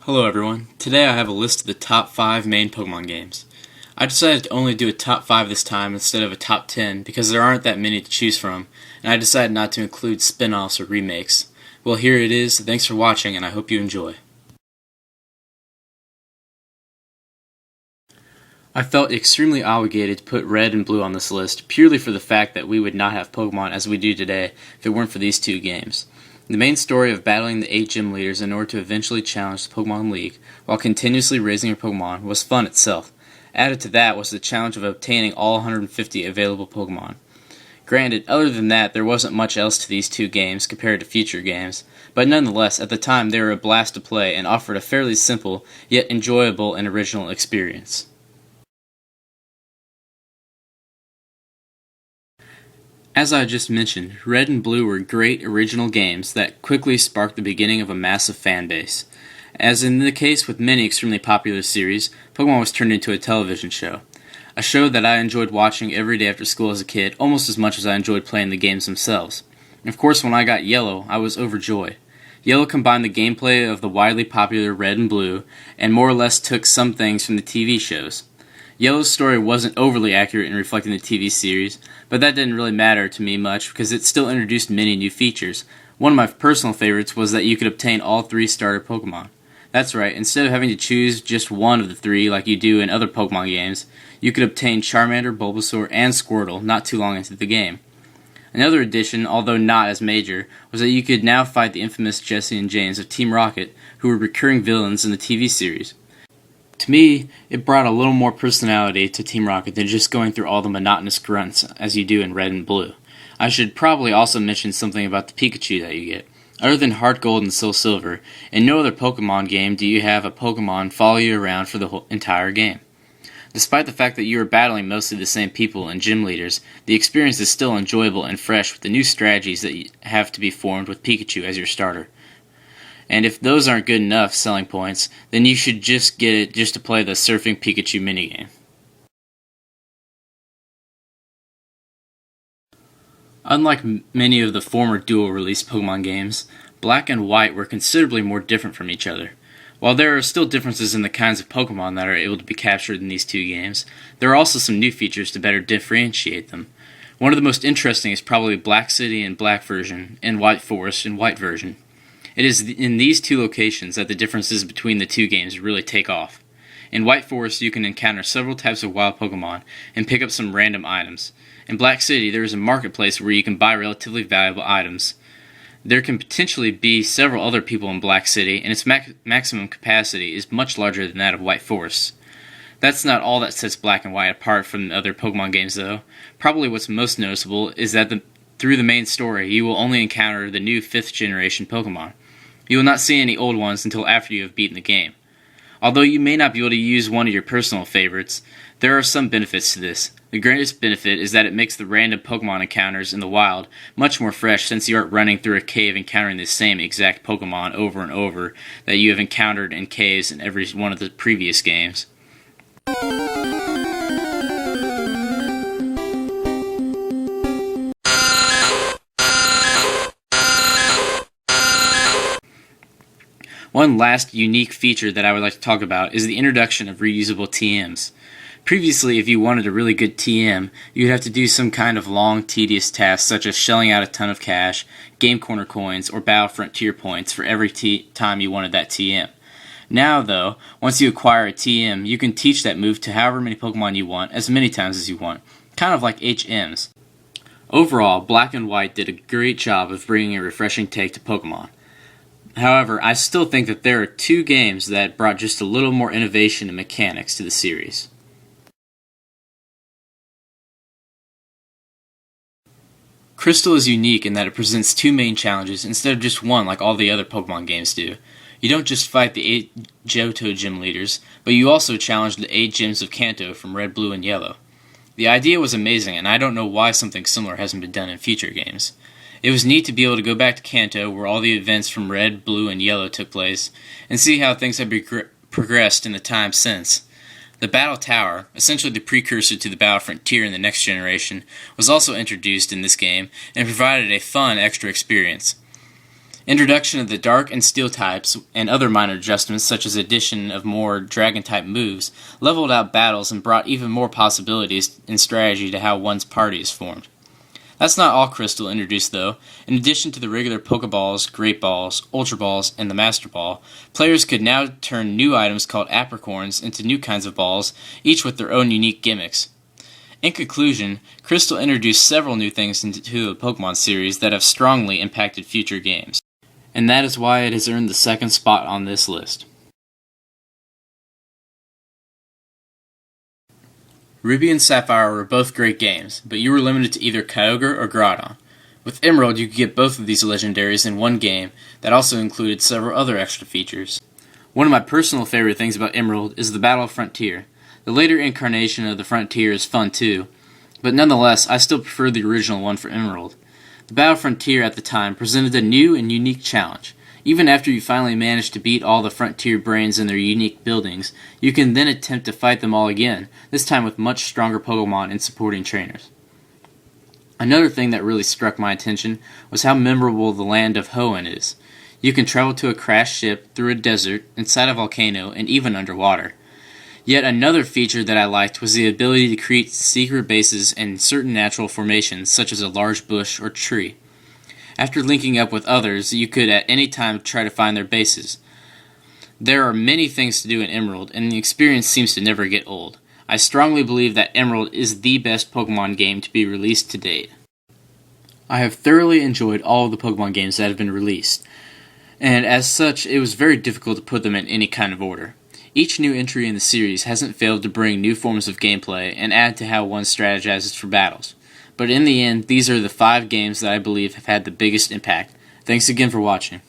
Hello everyone. Today I have a list of the top 5 main Pokemon games. I decided to only do a top 5 this time instead of a top 10 because there aren't that many to choose from, and I decided not to include spin-offs or remakes. Well, here it is. Thanks for watching, and I hope you enjoy. I felt extremely obligated to put Red and Blue on this list purely for the fact that we would not have Pokemon as we do today if it weren't for these two games. The main story of battling the 8 gym leaders in order to eventually challenge the Pokemon League while continuously raising your Pokemon was fun itself. Added to that was the challenge of obtaining all 150 available Pokemon. Granted, other than that, there wasn't much else to these two games compared to future games, but nonetheless, at the time they were a blast to play and offered a fairly simple, yet enjoyable and original experience. As I just mentioned, Red and Blue were great original games that quickly sparked the beginning of a massive fan base. As in the case with many extremely popular series, Pokemon was turned into a television show. A show that I enjoyed watching every day after school as a kid almost as much as I enjoyed playing the games themselves. And of course, when I got Yellow, I was overjoyed. Yellow combined the gameplay of the widely popular Red and Blue and more or less took some things from the TV shows. Yellow's story wasn't overly accurate in reflecting the TV series, but that didn't really matter to me much because it still introduced many new features. One of my personal favorites was that you could obtain all 3 starter Pokemon. That's right, instead of having to choose just one of the 3 like you do in other Pokemon games, you could obtain Charmander, Bulbasaur, and Squirtle not too long into the game. Another addition, although not as major, was that you could now fight the infamous Jesse and James of Team Rocket, who were recurring villains in the TV series. To me, it brought a little more personality to Team Rocket than just going through all the monotonous grunts as you do in Red and Blue. I should probably also mention something about the Pikachu that you get. Other than Heart Gold and Soul Silver, in no other Pokemon game do you have a Pokemon follow you around for the whole entire game. Despite the fact that you are battling mostly the same people and gym leaders, the experience is still enjoyable and fresh with the new strategies that have to be formed with Pikachu as your starter. And if those aren't good enough selling points, then you should just get it just to play the Surfing Pikachu minigame. Unlike many of the former dual-release Pokemon games, Black and White were considerably more different from each other. While there are still differences in the kinds of Pokemon that are able to be captured in these two games, there are also some new features to better differentiate them. One of the most interesting is probably Black City in Black version and White Forest in White version. It is in these two locations that the differences between the two games really take off. In White Forest, you can encounter several types of wild Pokemon and pick up some random items. In Black City, there is a marketplace where you can buy relatively valuable items. There can potentially be several other people in Black City, and its maximum capacity is much larger than that of White Forest. That's not all that sets Black and White apart from the other Pokemon games, though. Probably what's most noticeable is that through the main story, you will only encounter the new 5th generation Pokemon. You will not see any old ones until after you have beaten the game. Although you may not be able to use one of your personal favorites, there are some benefits to this. The greatest benefit is that it makes the random Pokemon encounters in the wild much more fresh since you aren't running through a cave encountering the same exact Pokemon over and over that you have encountered in caves in every one of the previous games. One last unique feature that I would like to talk about is the introduction of reusable TMs. Previously, if you wanted a really good TM, you'd have to do some kind of long, tedious task such as shelling out a ton of cash, Game Corner coins, or Battlefront tier points for every time you wanted that TM. Now, though, once you acquire a TM, you can teach that move to however many Pokemon you want, as many times as you want, kind of like HMs. Overall, Black and White did a great job of bringing a refreshing take to Pokemon. However, I still think that there are 2 games that brought just a little more innovation and mechanics to the series. Crystal is unique in that it presents 2 main challenges instead of just one like all the other Pokemon games do. You don't just fight the 8 Johto gym leaders, but you also challenge the 8 gyms of Kanto from Red, Blue, and Yellow. The idea was amazing, and I don't know why something similar hasn't been done in future games. It was neat to be able to go back to Kanto, where all the events from Red, Blue, and Yellow took place, and see how things have progressed in the time since. The Battle Tower, essentially the precursor to the Battlefront tier in the next generation, was also introduced in this game and provided a fun extra experience. Introduction of the Dark and Steel types and other minor adjustments such as addition of more Dragon-type moves leveled out battles and brought even more possibilities in strategy to how one's party is formed. That's not all Crystal introduced though. In addition to the regular Pokeballs, Great Balls, Ultra Balls, and the Master Ball, players could now turn new items called Apricorns into new kinds of balls, each with their own unique gimmicks. In conclusion, Crystal introduced several new things into the Pokemon series that have strongly impacted future games. And that is why it has earned the second spot on this list. Ruby and Sapphire were both great games, but you were limited to either Kyogre or Groudon. With Emerald, you could get both of these legendaries in one game that also included several other extra features. One of my personal favorite things about Emerald is the Battle Frontier. The later incarnation of the Frontier is fun too, but nonetheless, I still prefer the original one for Emerald. The Battle Frontier at the time presented a new and unique challenge. Even after you finally manage to beat all the Frontier brains in their unique buildings, you can then attempt to fight them all again, this time with much stronger Pokemon and supporting trainers. Another thing that really struck my attention was how memorable the land of Hoenn is. You can travel to a crashed ship, through a desert, inside a volcano, and even underwater. Yet another feature that I liked was the ability to create secret bases in certain natural formations, such as a large bush or tree. After linking up with others, you could at any time try to find their bases. There are many things to do in Emerald, and the experience seems to never get old. I strongly believe that Emerald is the best Pokemon game to be released to date. I have thoroughly enjoyed all of the Pokemon games that have been released, and as such, it was very difficult to put them in any kind of order. Each new entry in the series hasn't failed to bring new forms of gameplay and add to how one strategizes for battles. But in the end, these are the 5 games that I believe have had the biggest impact. Thanks again for watching.